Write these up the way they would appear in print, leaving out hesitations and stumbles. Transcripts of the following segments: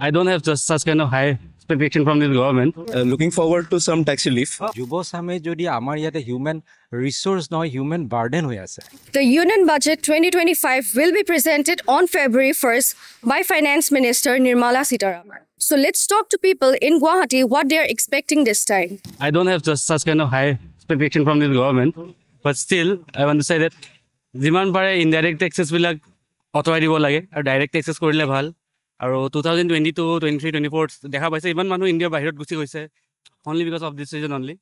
I don't have just such kind of high expectation from this government. Looking forward to some tax relief. যুৱচামে যদি আমাৰ ইয়াতে human resource নহয় human burden হৈ আছে। The Union Budget 2025 will be presented on February 1st by Finance Minister Nirmala Sitharaman. So let's talk to people in Guwahati what they are expecting this time. I don't have just such kind of high expectation from this government, but still I want to say that যিমান পাৰে indirect taxes বিলাক অতৰাই দিব লাগে আৰু direct taxes কৰিলে ভাল। আৰু 2022, 23, 24 দেখা পাইছে ইমান মানুহ ইণ্ডিয়াৰ বাহিৰত গুচি গৈছে only because of this reason only.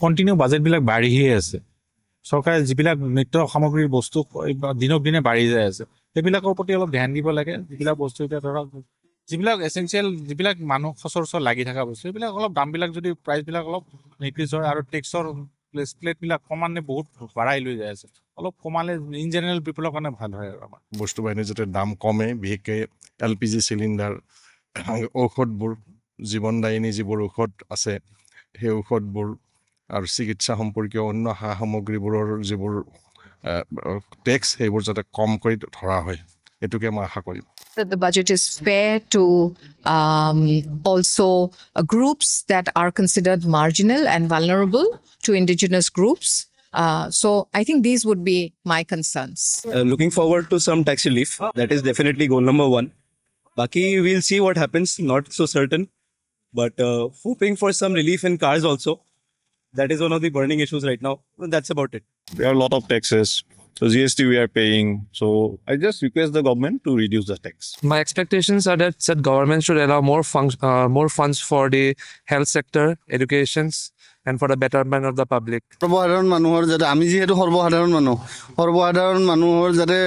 Continue বাজেটবিলাক বাঢ়িহে আছে। চৰকাৰে যিবিলাক নিত্য সামগ্ৰীৰ বস্তু দিনক দিনে বাঢ়ি যায় আছে সেইবিলাকৰ প্ৰতি অলপ ধ্যান দিব লাগে। যিবিলাক বস্তু এতিয়া ধৰক যিবিলাক এসেঞ্চিয়েল যিবিলাক মানুহ সচৰাচৰ লাগি থকা বস্তু সেইবিলাক অলপ দামবিলাক যদি প্ৰাইচবিলাক অলপ ইনক্ৰিজ হয় আৰু টেক্সৰ প্লেটবিলাক কমানে বহুত বাঢ়াই লৈ যায় আছে অলপ কমালে ইন জেনেৰেল পিপলৰ কাৰণে ভাল হয় আৰু আমাৰ বস্তু বাহিনীৰ যাতে দাম কমে বিশেষকৈ LPG চিলিণ্ডাৰ ঔষধবোৰ জীৱনদায়িনী যিবোৰ ঔষধ আছে সেই ঔষধবোৰ আৰু চিকিৎসা সম্পৰ্কীয় অন্য সা সামগ্ৰীবোৰৰ যিবোৰ টেক্স সেইবোৰ যাতে কম কৰি ধৰা হয় এটুকে মই আশা কৰিম। That the budget is fair to also groups that are considered marginal and vulnerable to indigenous groups. So I think these would be my concerns. Looking forward to some tax relief. That is definitely goal number one. Baki, we'll see what happens. Not so certain. But hoping for some relief in cars also. That is one of the burning issues right now. That's about it. There are a lot of taxes. So GST we are paying. So I just request the government to reduce the tax. My expectations are that government should allow more funds for the health sector, educations, and for the betterment of the public. সৰ্বসাধাৰণ মানুহৰ যাতে আমি যিহেতু সৰ্বসাধাৰণ মানুহৰ যাতে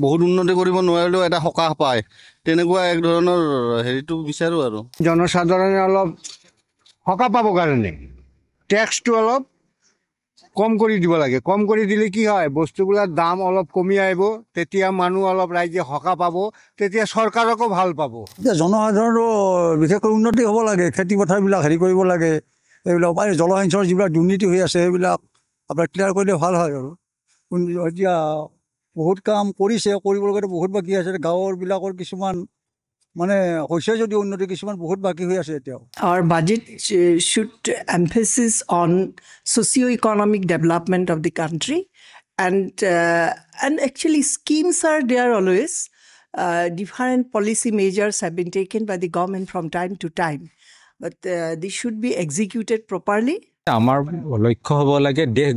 বহুত উন্নতি কৰিব নোৱাৰিলেও এটা সকাহ পায় তেনেকুৱা এক ধৰণৰ হেৰিটো বিচাৰো আৰু জনসাধাৰণে অলপ সকাহ পাব কাৰণে টেক্সটো অলপ কম কৰি দিব লাগে। কম কৰি দিলে কি হয় বস্তুগুলোৰ দাম অলপ কমি আহিব তেতিয়া মানুহ অলপ ৰাইজে সকাহ পাব তেতিয়া চৰকাৰকো ভাল পাব। জনসাধাৰণৰো বিশেষকৈ উন্নতি হ'ব লাগে খেতি পথাৰবিলাক হেৰি কৰিব লাগে এইবিলাক জলসিঞ্চনৰ যিবিলাক দুৰ্নীতি হৈ আছে সেইবিলাক আপোনাৰ ক্লিয়াৰ কৰিলে ভাল হয় আৰু এতিয়া বহুত কাম কৰিছে কৰিবলগীয়া বহুত বাকী আছে গাঁৱৰবিলাকৰ কিছুমান মানে হৈছে যদি উন্নতি কিছুমান বহুত বাকী হৈ আছে এতিয়াও। Our budget should emphasis on socio-economic development of the country and actually schemes are there always. Different policy measures have been taken by the government from time to time, but they should be executed properly. আমাৰ লক্ষ্য হ'ব লাগে দেশ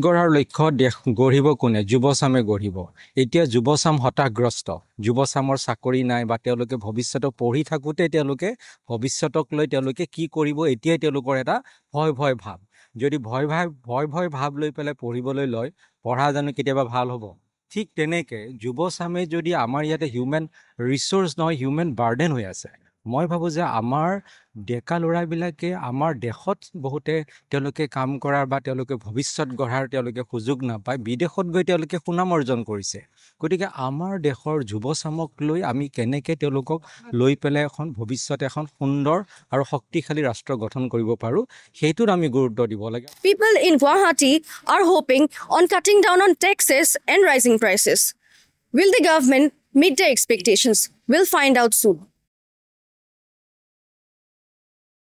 গঢ়াৰ লক্ষ্য দেশ গঢ়িব কোনে যুৱচামে গঢ়িব। এতিয়া যুৱচাম হতাশগ্ৰস্ত যুৱচামৰ চাকৰি নাই বা তেওঁলোকে ভৱিষ্যতক পঢ়ি থাকোঁতে তেওঁলোকে ভৱিষ্যতক লৈ তেওঁলোকে কি কৰিব এতিয়াই তেওঁলোকৰ এটা ভয় ভাৱ যদি ভয় ভাৱ লৈ পেলাই পঢ়িবলৈ লয় পঢ়া জানো কেতিয়াবা ভাল হ'ব। ঠিক তেনেকৈ যুৱচামে যদি আমাৰ ইয়াতে হিউমেন ৰিসোৰ্স নহয় হিউমেন বাৰ্ডেন হৈ আছে। মই ভাবোঁ যে আমাৰ ডেকা ল'ৰাবিলাকে আমাৰ দেশত বহুতে তেওঁলোকে কাম কৰাৰ বা তেওঁলোকে ভৱিষ্যত গঢ়াৰ তেওঁলোকে সুযোগ নাপায় বিদেশত গৈ তেওঁলোকে সুনাম অৰ্জন কৰিছে। গতিকে আমাৰ দেশৰ যুৱচামক লৈ আমি কেনেকৈ তেওঁলোকক লৈ পেলাই এখন ভৱিষ্যত এখন সুন্দৰ আৰু শক্তিশালী ৰাষ্ট্ৰ গঠন কৰিব পাৰোঁ সেইটোত আমি গুৰুত্ব দিব লাগে। People in Guwahati are hoping on cutting down on taxes and rising prices. Will the government meet their expectations? We'll find out soon.